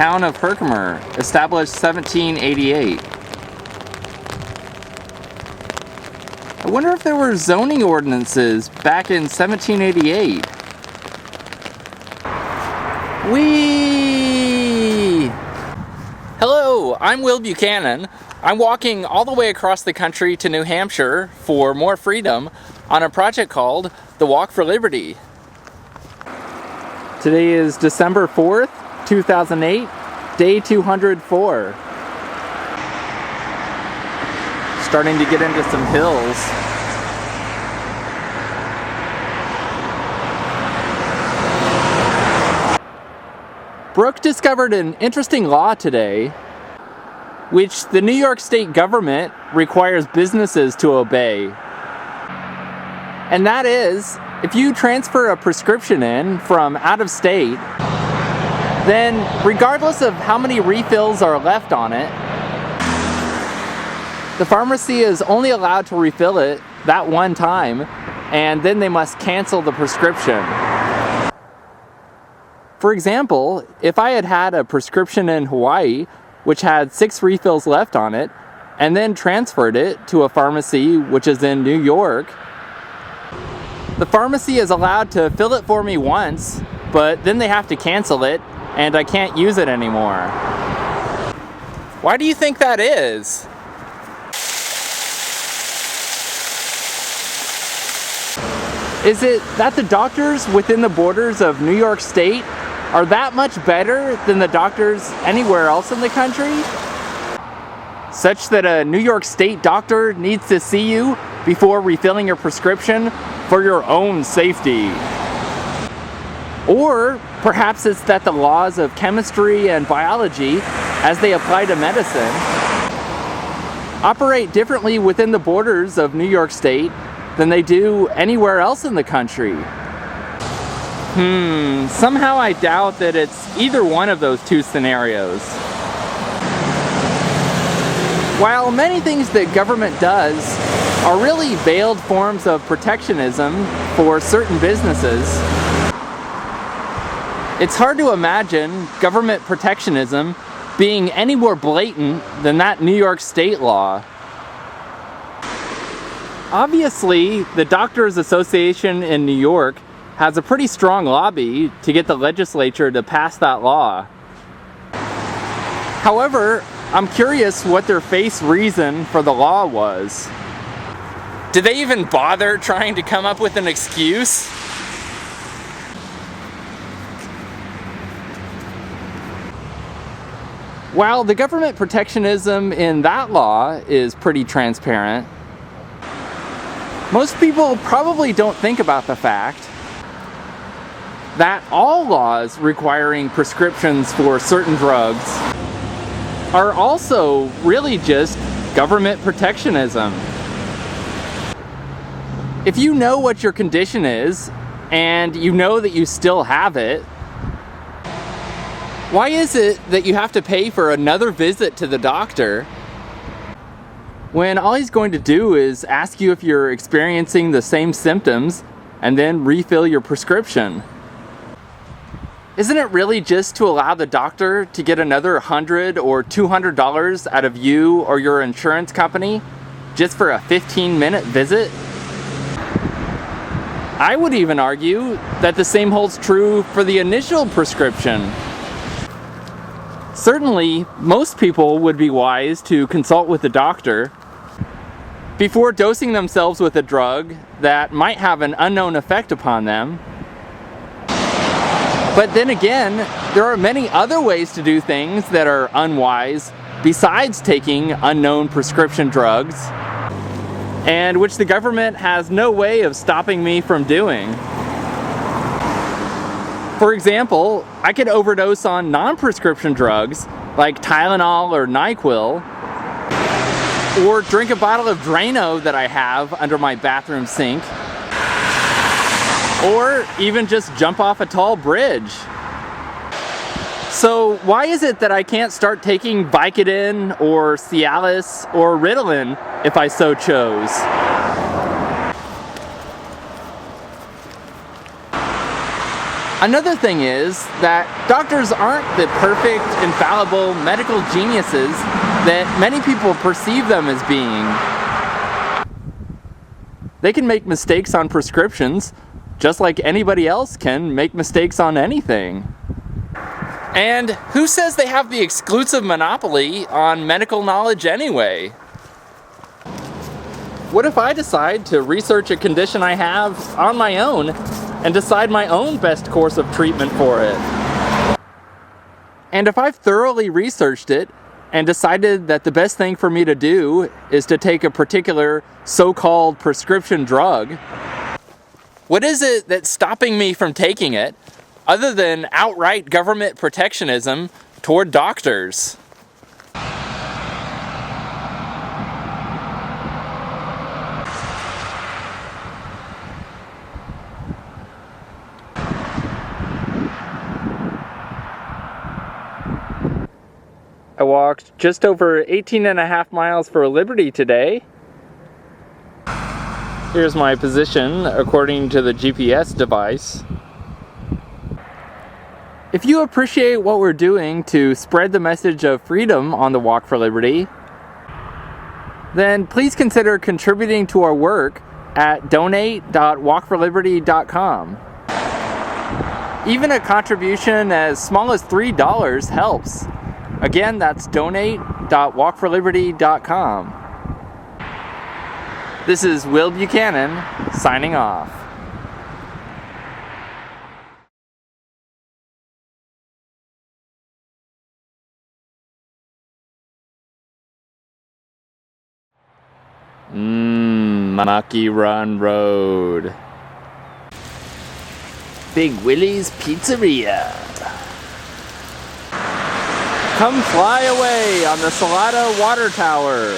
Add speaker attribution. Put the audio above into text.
Speaker 1: town of Herkimer, established 1788. I wonder if there were zoning ordinances back in 1788. Whee! Hello, I'm Will Buchanan. I'm walking all the way across the country to New Hampshire for more freedom on a project called the Walk for Liberty. Today is December 4th, 2008, day 204. Starting to get into some hills. Brooke discovered an interesting law today, which the New York State government requires businesses to obey. And that is, if you transfer a prescription in from out of state, then regardless of how many refills are left on it, the pharmacy is only allowed to refill it that one time, and then they must cancel the prescription. For example, if I had had a prescription in Hawaii, which had 6 refills left on it, and then transferred it to a pharmacy which is in New York, the pharmacy is allowed to fill it for me once, but then they have to cancel it, and I can't use it anymore. Why do you think that is? Is it that the doctors within the borders of New York State are that much better than the doctors anywhere else in the country? Such that a New York State doctor needs to see you before refilling your prescription for your own safety. Or perhaps it's that the laws of chemistry and biology, as they apply to medicine, operate differently within the borders of New York State than they do anywhere else in the country. Somehow I doubt that it's either one of those two scenarios. While many things that government does are really veiled forms of protectionism for certain businesses, it's hard to imagine government protectionism being any more blatant than that New York State law. Obviously, the Doctors Association in New York has a pretty strong lobby to get the legislature to pass that law. However, I'm curious what their face reason for the law was. Did they even bother trying to come up with an excuse? While the government protectionism in that law is pretty transparent, most people probably don't think about the fact that all laws requiring prescriptions for certain drugs are also really just government protectionism. If you know what your condition is, and you know that you still have it, why is it that you have to pay for another visit to the doctor when all he's going to do is ask you if you're experiencing the same symptoms and then refill your prescription? Isn't it really just to allow the doctor to get another $100 or $200 out of you or your insurance company just for a 15-minute visit? I would even argue that the same holds true for the initial prescription. Certainly, most people would be wise to consult with a doctor before dosing themselves with a drug that might have an unknown effect upon them. But then again, there are many other ways to do things that are unwise besides taking unknown prescription drugs, and which the government has no way of stopping me from doing. For example, I could overdose on non-prescription drugs like Tylenol or NyQuil, or drink a bottle of Drano that I have under my bathroom sink, or even just jump off a tall bridge. So why is it that I can't start taking Vicodin or Cialis or Ritalin if I so chose? Another thing is that doctors aren't the perfect, infallible medical geniuses that many people perceive them as being. They can make mistakes on prescriptions, just like anybody else can make mistakes on anything. And who says they have the exclusive monopoly on medical knowledge anyway? What if I decide to research a condition I have on my own and decide my own best course of treatment for it? And if I've thoroughly researched it and decided that the best thing for me to do is to take a particular so-called prescription drug, what is it that's stopping me from taking it other than outright government protectionism toward doctors? I walked just over 18.5 miles for Liberty today. Here's my position according to the GPS device. If you appreciate what we're doing to spread the message of freedom on the Walk for Liberty, then please consider contributing to our work at donate.walkforliberty.com. Even a contribution as small as $3 helps. Again, that's donate.walkforliberty.com. This is Will Buchanan, signing off. Mucky Run Road. Big Willie's Pizzeria. Come fly away on the Salada Water Tower.